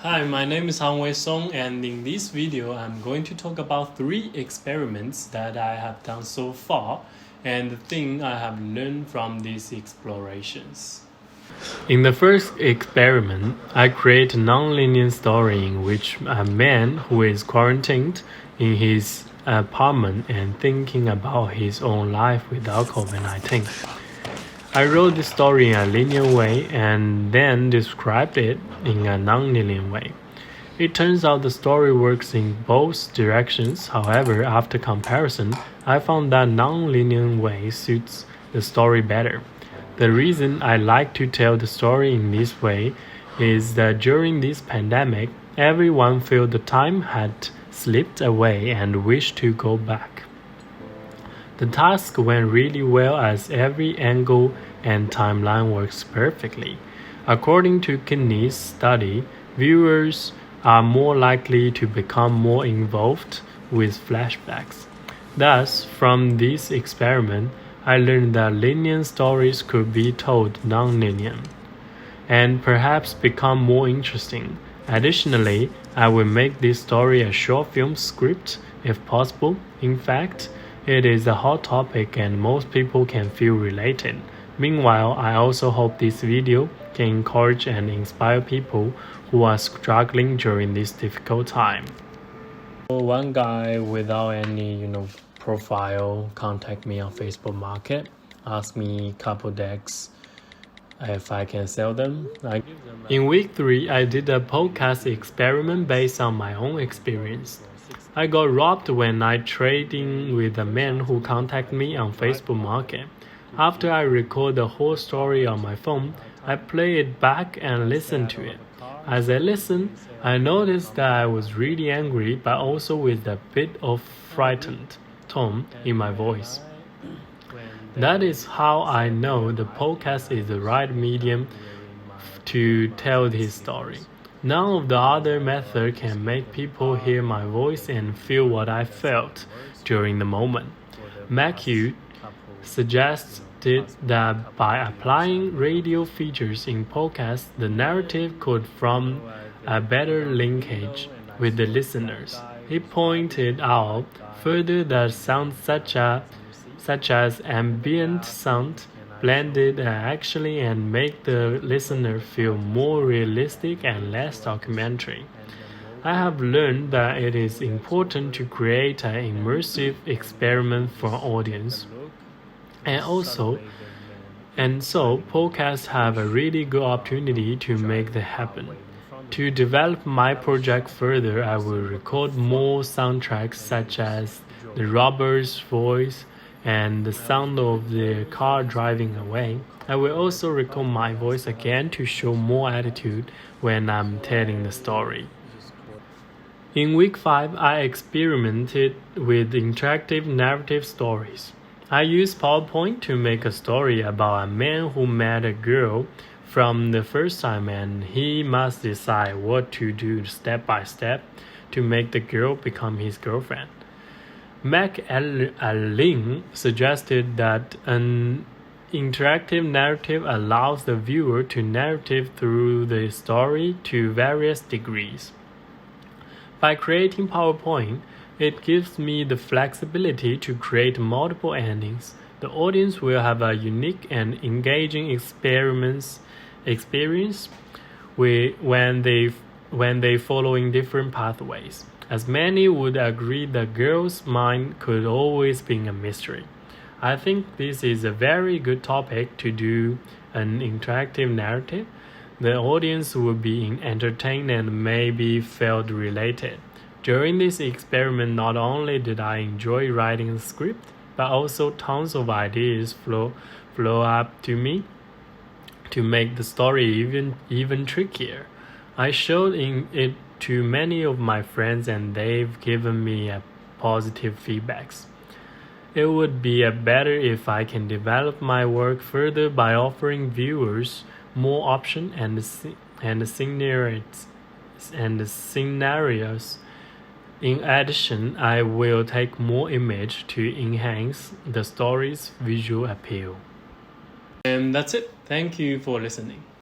Hi, my name is Hangwei Song, and in this video I'm going to talk about 3 experiments that I have done so far and the thing I have learned from these explorations. In the first experiment, I create a non-linear story in which a man who is quarantined in his apartment and thinking about his own life without COVID-19. I wrote the story in a linear way and then described it in a non-linear way. It turns out the story works in both directions. However, after comparison, I found that non-linear way suits the story better. The reason I like to tell the story in this way is that during this pandemic, everyone felt the time had slipped away and wished to go back. The task went really well as every angle and timeline works perfectly. According to Kinney's study, viewers are more likely to become more involved with flashbacks. Thus, from this experiment, I learned that linear stories could be told non-linear and perhaps become more interesting. Additionally, I will make this story a short film script if possible. In fact, it is a hot topic and most people can feel related. Meanwhile, I also hope this video can encourage and inspire people who are struggling during this difficult time. One guy without any, profile contact me on Facebook Market, ask me couple decks if I can sell them. In week 3, I did a podcast experiment based on my own experience. I got robbed when I trading with a man who contacted me on Facebook Market. After I record the whole story on my phone, I play it back and listen to it. As I listened, I noticed that I was really angry but also with a bit of frightened tone in my voice. That is how I know the podcast is the right medium to tell his story. None of the other methods can make people hear my voice and feel what I felt during the moment. Matthew suggested that by applying radio features in podcasts, the narrative could form a better linkage with the listeners. He pointed out further that sounds such as ambient sound blended actually and make the listener feel more realistic and less documentary. I have learned that it is important to create an immersive experiment for an audience. And so podcasts have a really good opportunity to make that happen. To develop my project further, I will record more soundtracks such as the robber's voice and the sound of the car driving away. I will also record my voice again to show more attitude when I'm telling the story. In week 5, I experimented with interactive narrative stories. I used PowerPoint to make a story about a man who met a girl from the first time and he must decide what to do step by step to make the girl become his girlfriend. McAllen suggested that an interactive narrative allows the viewer to narrate through the story to various degrees. By creating PowerPoint, it gives me the flexibility to create multiple endings. The audience will have a unique and engaging experience when they following different pathways. As many would agree, the girl's mind could always be a mystery. I think this is a very good topic to do an interactive narrative. The audience will be entertained and maybe felt related. During this experiment, not only did I enjoy writing a script, but also tons of ideas flow up to me to make the story even trickier. I showed it to many of my friends and they've given me positive feedbacks. It would be better if I can develop my work further by offering viewers more options and scenarios. In addition, I will take more image to enhance the story's visual appeal. And that's it. Thank you for listening.